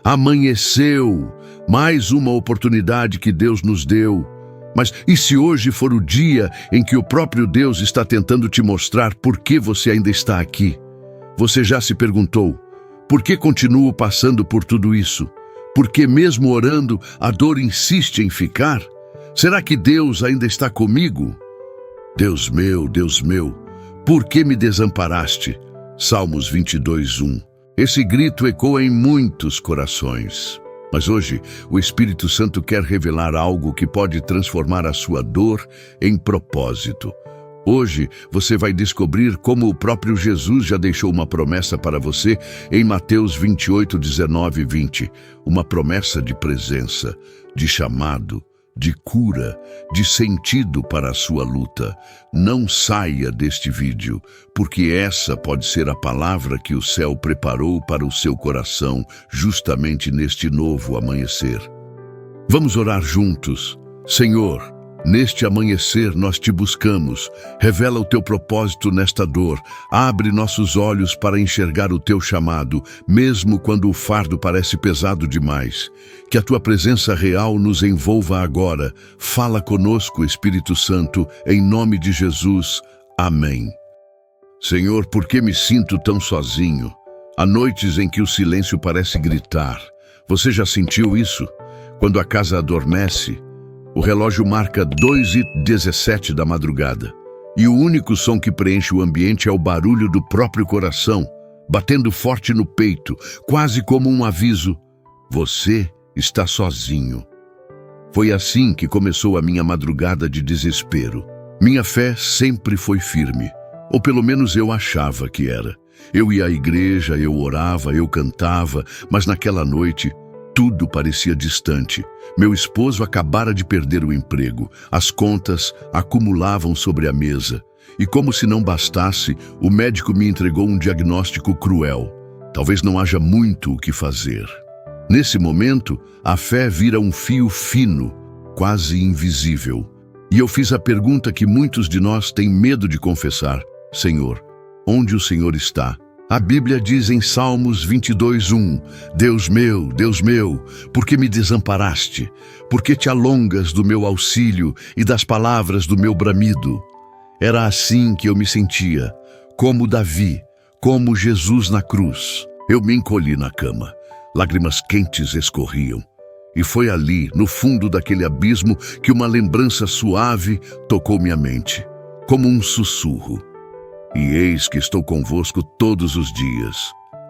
Amanheceu, mais uma oportunidade que Deus nos deu. Mas e se hoje for o dia em que o próprio Deus está tentando te mostrar por que você ainda está aqui? Você já se perguntou, por que continuo passando por tudo isso? Por que mesmo orando, a dor insiste em ficar? Será que Deus ainda está comigo? Deus meu, por que me desamparaste? Salmos 22:1. Esse grito ecoa em muitos corações. Mas hoje, o Espírito Santo quer revelar algo que pode transformar a sua dor em propósito. Hoje, você vai descobrir como o próprio Jesus já deixou uma promessa para você em Mateus 28:19 e 20. Uma promessa de presença, de chamado, de cura, de sentido para a sua luta. Não saia deste vídeo, porque essa pode ser a palavra que o céu preparou para o seu coração, justamente neste novo amanhecer. Vamos orar juntos. Senhor, neste amanhecer nós te buscamos. Revela o teu propósito nesta dor. Abre nossos olhos para enxergar o teu chamado, mesmo quando o fardo parece pesado demais. Que a tua presença real nos envolva agora. Fala conosco, Espírito Santo, em nome de Jesus. Amém. Senhor, por que me sinto tão sozinho? Há noites em que o silêncio parece gritar. Você já sentiu isso? Quando a casa adormece, o relógio marca 2:17 da madrugada. E o único som que preenche o ambiente é o barulho do próprio coração, batendo forte no peito, quase como um aviso. Você está sozinho. Foi assim que começou a minha madrugada de desespero. Minha fé sempre foi firme, ou pelo menos eu achava que era. Eu ia à igreja, eu orava, eu cantava, mas naquela noite tudo parecia distante. Meu esposo acabara de perder o emprego. As contas acumulavam sobre a mesa. E como se não bastasse, o médico me entregou um diagnóstico cruel. Talvez não haja muito o que fazer. Nesse momento, a fé vira um fio fino, quase invisível. E eu fiz a pergunta que muitos de nós têm medo de confessar. Senhor, onde o Senhor está? A Bíblia diz em Salmos 22:1, Deus meu, por que me desamparaste? Por que te alongas do meu auxílio e das palavras do meu bramido? Era assim que eu me sentia, como Davi, como Jesus na cruz. Eu me encolhi na cama, lágrimas quentes escorriam. E foi ali, no fundo daquele abismo, que uma lembrança suave tocou minha mente, como um sussurro. E eis que estou convosco todos os dias,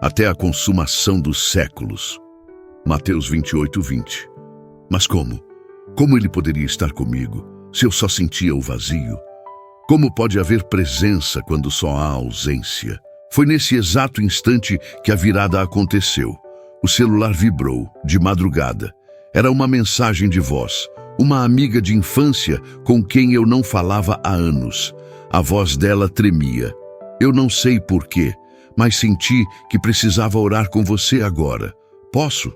até a consumação dos séculos. Mateus 28:20. Mas como? Como ele poderia estar comigo, se eu só sentia o vazio? Como pode haver presença quando só há ausência? Foi nesse exato instante que a virada aconteceu. O celular vibrou, de madrugada. Era uma mensagem de voz, uma amiga de infância com quem eu não falava há anos. A voz dela tremia. Eu não sei porquê, mas senti que precisava orar com você agora. Posso?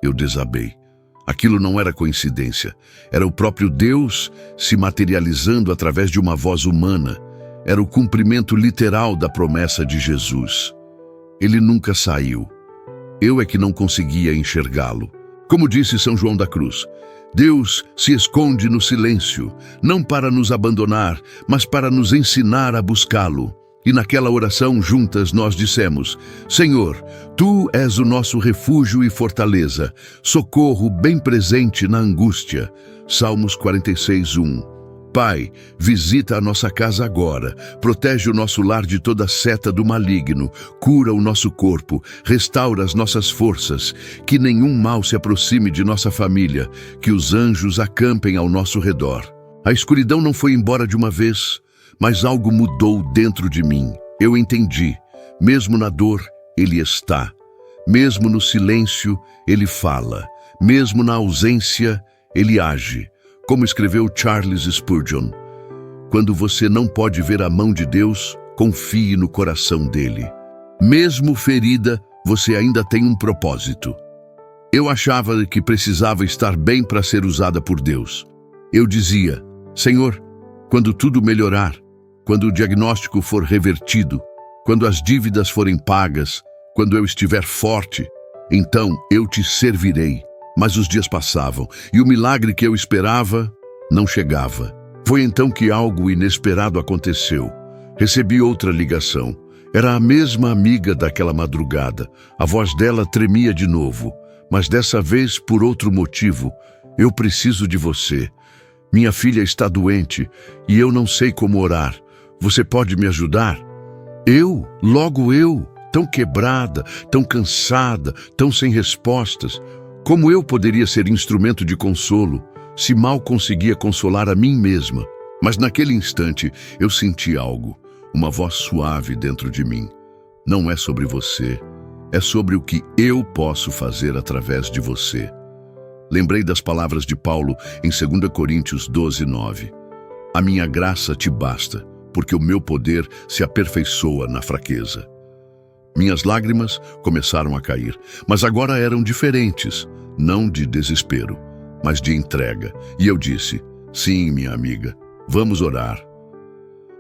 Eu desabei. Aquilo não era coincidência. Era o próprio Deus se materializando através de uma voz humana. Era o cumprimento literal da promessa de Jesus. Ele nunca saiu. Eu é que não conseguia enxergá-lo. Como disse São João da Cruz, Deus se esconde no silêncio, não para nos abandonar, mas para nos ensinar a buscá-lo. E naquela oração juntas nós dissemos, Senhor, Tu és o nosso refúgio e fortaleza, socorro bem presente na angústia. Salmos 46:1. Pai, visita a nossa casa agora, protege o nosso lar de toda seta do maligno, cura o nosso corpo, restaura as nossas forças, que nenhum mal se aproxime de nossa família, que os anjos acampem ao nosso redor. A escuridão não foi embora de uma vez, mas algo mudou dentro de mim. Eu entendi, mesmo na dor, Ele está. Mesmo no silêncio, Ele fala. Mesmo na ausência, Ele age. Como escreveu Charles Spurgeon, quando você não pode ver a mão de Deus, confie no coração dele. Mesmo ferida, você ainda tem um propósito. Eu achava que precisava estar bem para ser usada por Deus. Eu dizia, Senhor, quando tudo melhorar, quando o diagnóstico for revertido, quando as dívidas forem pagas, quando eu estiver forte, Então eu te servirei. Mas os dias passavam, e o milagre que eu esperava não chegava. Foi então que algo inesperado aconteceu. Recebi outra ligação. Era a mesma amiga daquela madrugada. A voz dela tremia de novo, mas dessa vez por outro motivo. Eu preciso de você. Minha filha está doente e eu não sei como orar. Você pode me ajudar? Logo eu, tão quebrada, tão cansada, tão sem respostas. Como eu poderia ser instrumento de consolo, se mal conseguia consolar a mim mesma? Mas naquele instante eu senti algo, uma voz suave dentro de mim. Não é sobre você, é sobre o que eu posso fazer através de você. Lembrei das palavras de Paulo em 2 Coríntios 12:9. A minha graça te basta, porque o meu poder se aperfeiçoa na fraqueza. Minhas lágrimas começaram a cair, mas agora eram diferentes, não de desespero, mas de entrega. E eu disse: sim, minha amiga, vamos orar.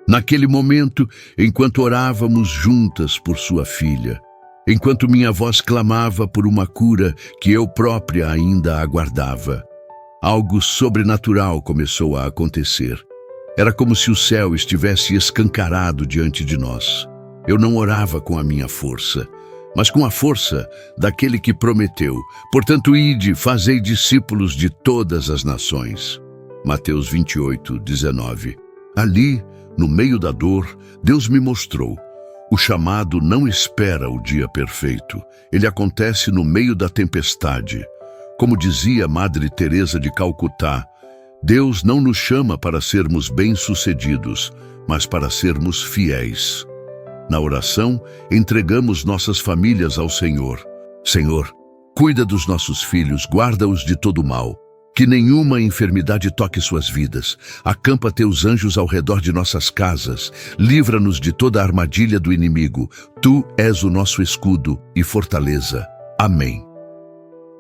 Naquele momento, enquanto orávamos juntas por sua filha, enquanto minha voz clamava por uma cura que eu própria ainda aguardava, algo sobrenatural começou a acontecer. Era como se o céu estivesse escancarado diante de nós. Eu não orava com a minha força, mas com a força daquele que prometeu: portanto, ide, fazei discípulos de todas as nações. Mateus 28:19. Ali, no meio da dor, Deus me mostrou: o chamado não espera o dia perfeito. Ele acontece no meio da tempestade. Como dizia Madre Teresa de Calcutá, Deus não nos chama para sermos bem-sucedidos, mas para sermos fiéis. Na oração, entregamos nossas famílias ao Senhor. Senhor, cuida dos nossos filhos, guarda-os de todo mal. Que nenhuma enfermidade toque suas vidas. Acampa teus anjos ao redor de nossas casas. Livra-nos de toda a armadilha do inimigo. Tu és o nosso escudo e fortaleza. Amém.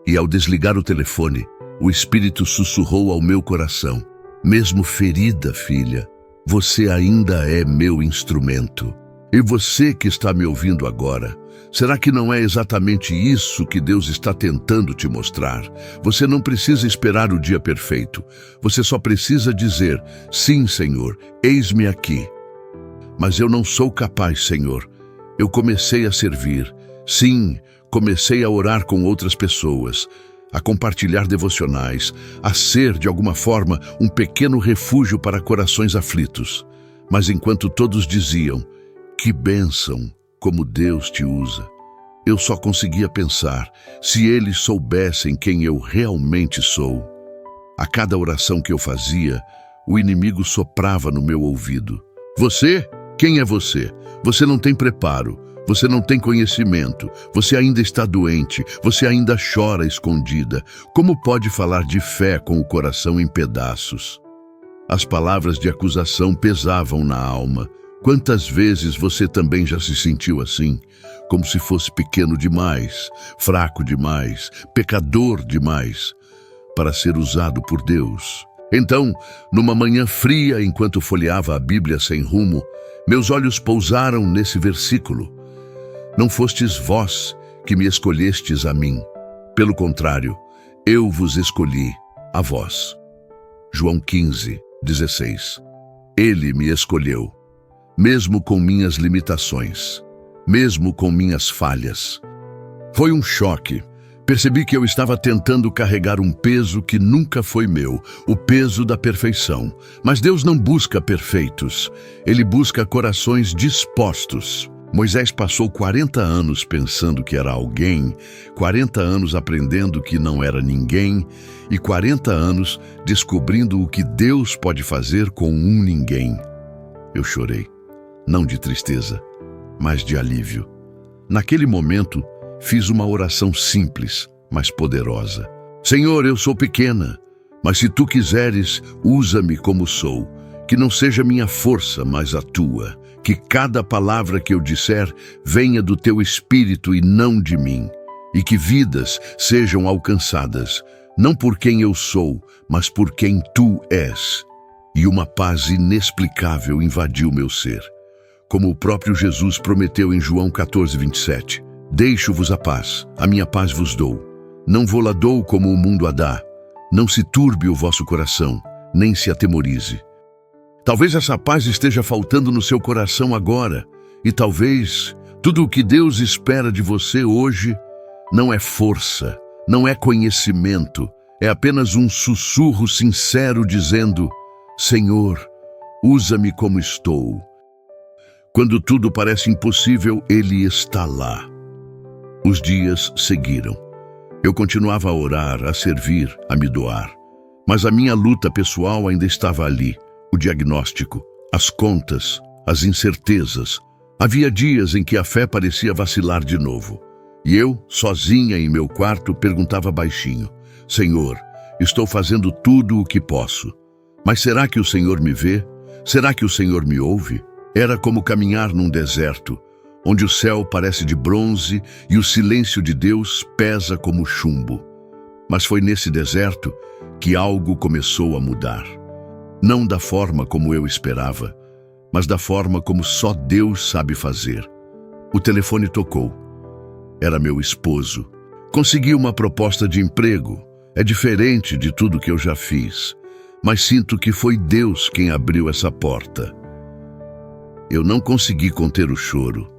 E ao desligar o telefone, o Espírito sussurrou ao meu coração: mesmo ferida, filha, você ainda é meu instrumento. E você que está me ouvindo agora, será que não é exatamente isso que Deus está tentando te mostrar? Você não precisa esperar o dia perfeito. Você só precisa dizer: sim, Senhor, eis-me aqui. Mas eu não sou capaz, Senhor. Eu comecei a servir. Sim, comecei a orar com outras pessoas, a compartilhar devocionais, a ser, de alguma forma, um pequeno refúgio para corações aflitos. Mas enquanto todos diziam: que bênção, como Deus te usa, eu só conseguia pensar: se eles soubessem quem eu realmente sou. A cada oração que eu fazia, o inimigo soprava no meu ouvido: você? Quem é você? Você não tem preparo, você não tem conhecimento, você ainda está doente, você ainda chora escondida. Como pode falar de fé com o coração em pedaços? As palavras de acusação pesavam na alma. Quantas vezes você também já se sentiu assim, como se fosse pequeno demais, fraco demais, pecador demais, para ser usado por Deus? Então, numa manhã fria, enquanto folheava a Bíblia sem rumo, meus olhos pousaram nesse versículo: não fostes vós que me escolhestes a mim. Pelo contrário, eu vos escolhi a vós. João 15:16. Ele me escolheu, mesmo com minhas limitações, mesmo com minhas falhas. Foi um choque. Percebi que eu estava tentando carregar um peso que nunca foi meu, o peso da perfeição. Mas Deus não busca perfeitos, Ele busca corações dispostos. Moisés passou 40 anos pensando que era alguém, 40 anos aprendendo que não era ninguém e 40 anos descobrindo o que Deus pode fazer com um ninguém. Eu chorei. Não de tristeza, mas de alívio. Naquele momento, fiz uma oração simples, mas poderosa. Senhor, eu sou pequena, mas se tu quiseres, usa-me como sou. Que não seja minha força, mas a tua. Que cada palavra que eu disser venha do teu espírito e não de mim. E que vidas sejam alcançadas, não por quem eu sou, mas por quem tu és. E uma paz inexplicável invadiu meu ser. Como o próprio Jesus prometeu em João 14:27, Deixo-vos a paz, a minha paz vos dou. Não vou-la dou como o mundo a dá. Não se turbe o vosso coração, nem se atemorize. Talvez essa paz esteja faltando no seu coração agora, e talvez tudo o que Deus espera de você hoje não é força, não é conhecimento, é apenas um sussurro sincero dizendo: Senhor, usa-me como estou. Quando tudo parece impossível, Ele está lá. Os dias seguiram. Eu continuava a orar, a servir, a me doar. Mas a minha luta pessoal ainda estava ali. O diagnóstico, as contas, as incertezas. Havia dias em que a fé parecia vacilar de novo. E eu, sozinha em meu quarto, perguntava baixinho: Senhor, estou fazendo tudo o que posso. Mas será que o Senhor me vê? Será que o Senhor me ouve? Era como caminhar num deserto, onde o céu parece de bronze e o silêncio de Deus pesa como chumbo. Mas foi nesse deserto que algo começou a mudar. Não da forma como eu esperava, mas da forma como só Deus sabe fazer. O telefone tocou. Era meu esposo. Consegui uma proposta de emprego. É diferente de tudo que eu já fiz, mas sinto que foi Deus quem abriu essa porta. Eu não consegui conter o choro.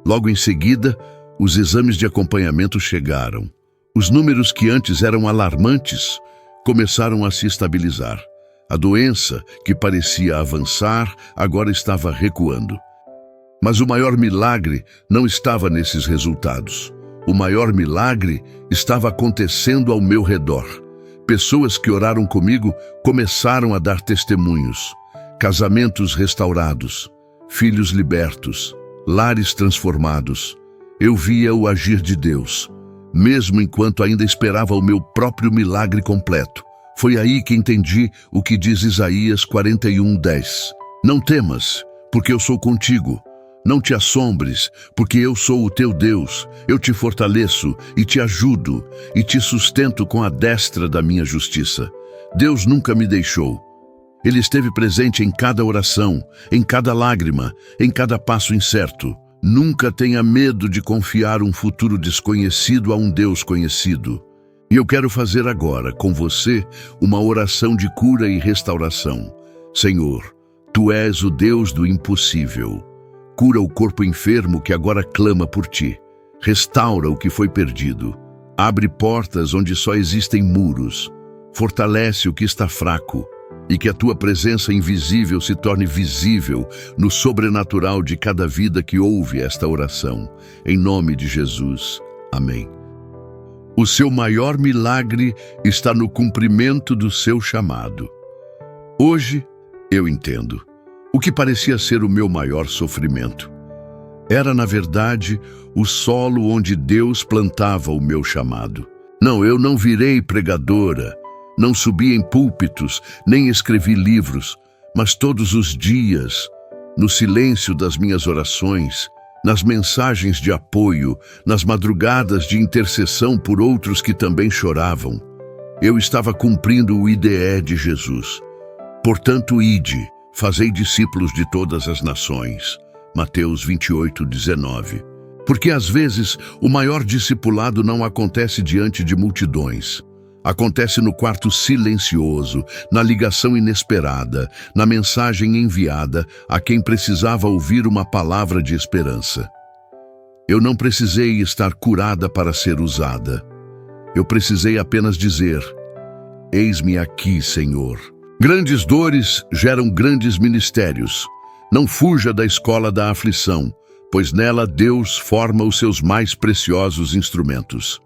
Logo em seguida, os exames de acompanhamento chegaram. Os números que antes eram alarmantes começaram a se estabilizar. A doença, que parecia avançar, agora estava recuando. Mas o maior milagre não estava nesses resultados. O maior milagre estava acontecendo ao meu redor. Pessoas que oraram comigo começaram a dar testemunhos. Casamentos restaurados, filhos libertos, lares transformados. Eu via o agir de Deus, mesmo enquanto ainda esperava o meu próprio milagre completo. Foi aí que entendi o que diz Isaías 41:10. Não temas, porque eu sou contigo. Não te assombres, porque eu sou o teu Deus. Eu te fortaleço e te ajudo e te sustento com a destra da minha justiça. Deus nunca me deixou. Ele esteve presente em cada oração, em cada lágrima, em cada passo incerto. Nunca tenha medo de confiar um futuro desconhecido a um Deus conhecido. E eu quero fazer agora, com você, uma oração de cura e restauração. Senhor, Tu és o Deus do impossível. Cura o corpo enfermo que agora clama por Ti. Restaura o que foi perdido. Abre portas onde só existem muros. Fortalece o que está fraco. E que a Tua presença invisível se torne visível no sobrenatural de cada vida que ouve esta oração. Em nome de Jesus. Amém. O seu maior milagre está no cumprimento do seu chamado. Hoje, eu entendo. O que parecia ser o meu maior sofrimento era, na verdade, o solo onde Deus plantava o meu chamado. Não, eu não virei pregadora, não subi em púlpitos, nem escrevi livros, mas todos os dias, no silêncio das minhas orações, nas mensagens de apoio, nas madrugadas de intercessão por outros que também choravam, eu estava cumprindo o IDE de Jesus. Portanto, ide, fazei discípulos de todas as nações. Mateus 28:19. Porque às vezes o maior discipulado não acontece diante de multidões. Acontece no quarto silencioso, na ligação inesperada, na mensagem enviada a quem precisava ouvir uma palavra de esperança. Eu não precisei estar curada para ser usada. Eu precisei apenas dizer: eis-me aqui, Senhor. Grandes dores geram grandes ministérios. Não fuja da escola da aflição, pois nela Deus forma os seus mais preciosos instrumentos.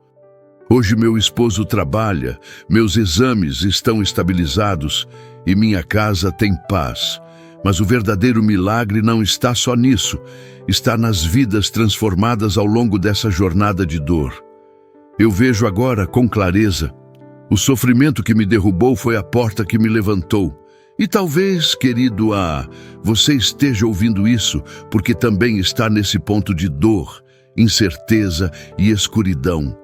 Hoje meu esposo trabalha, meus exames estão estabilizados e minha casa tem paz. Mas o verdadeiro milagre não está só nisso, está nas vidas transformadas ao longo dessa jornada de dor. Eu vejo agora com clareza: o sofrimento que me derrubou foi a porta que me levantou. E talvez, querido você esteja ouvindo isso porque também está nesse ponto de dor, incerteza e escuridão.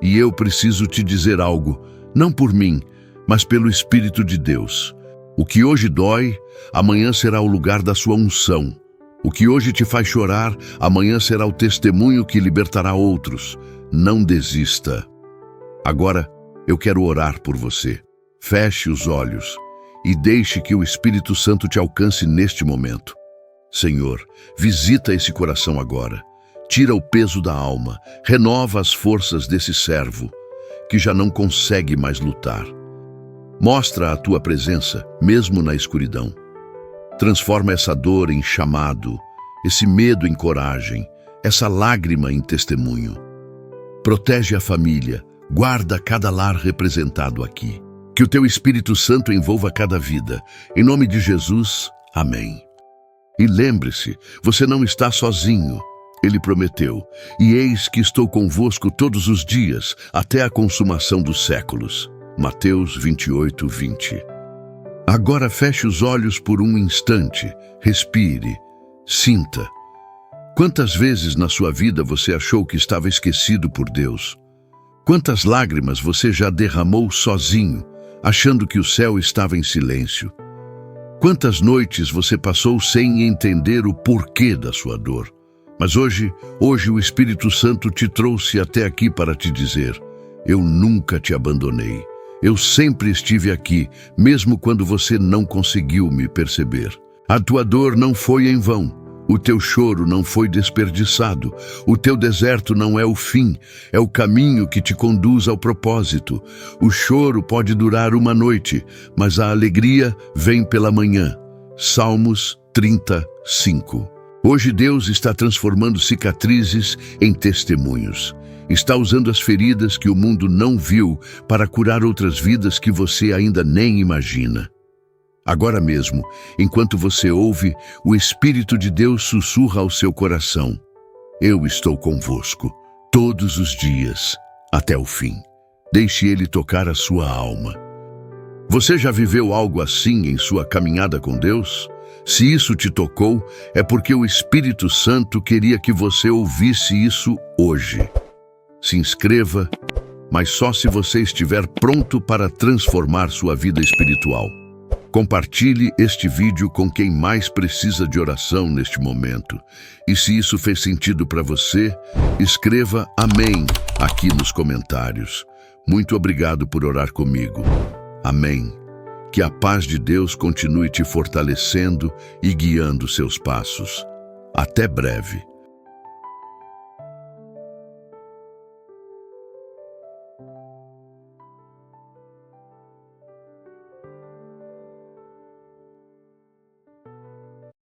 E eu preciso te dizer algo, não por mim, mas pelo Espírito de Deus. O que hoje dói, amanhã será o lugar da sua unção. O que hoje te faz chorar, amanhã será o testemunho que libertará outros. Não desista. Agora, eu quero orar por você. Feche os olhos e deixe que o Espírito Santo te alcance neste momento. Senhor, visita esse coração agora. Tira o peso da alma, renova as forças desse servo, que já não consegue mais lutar. Mostra a tua presença, mesmo na escuridão. Transforma essa dor em chamado, esse medo em coragem, essa lágrima em testemunho. Protege a família, guarda cada lar representado aqui. Que o teu Espírito Santo envolva cada vida. Em nome de Jesus, amém. E lembre-se, você não está sozinho. Ele prometeu, e eis que estou convosco todos os dias, até a consumação dos séculos. Mateus 28, 20. Agora feche os olhos por um instante, respire, sinta. Quantas vezes na sua vida você achou que estava esquecido por Deus? Quantas lágrimas você já derramou sozinho, achando que o céu estava em silêncio? Quantas noites você passou sem entender o porquê da sua dor? Mas hoje o Espírito Santo te trouxe até aqui para te dizer: eu nunca te abandonei. Eu sempre estive aqui, mesmo quando você não conseguiu me perceber. A tua dor não foi em vão. O teu choro não foi desperdiçado. O teu deserto não é o fim, é o caminho que te conduz ao propósito. O choro pode durar uma noite, mas a alegria vem pela manhã. Salmos 35. Hoje Deus está transformando cicatrizes em testemunhos. Está usando as feridas que o mundo não viu para curar outras vidas que você ainda nem imagina. Agora mesmo, enquanto você ouve, o Espírito de Deus sussurra ao seu coração: eu estou convosco, todos os dias, até o fim. Deixe Ele tocar a sua alma. Você já viveu algo assim em sua caminhada com Deus? Se isso te tocou, é porque o Espírito Santo queria que você ouvisse isso hoje. Se inscreva, mas só se você estiver pronto para transformar sua vida espiritual. Compartilhe este vídeo com quem mais precisa de oração neste momento. E se isso fez sentido para você, escreva amém aqui nos comentários. Muito obrigado por orar comigo. Amém. Que a paz de Deus continue te fortalecendo e guiando seus passos. Até breve.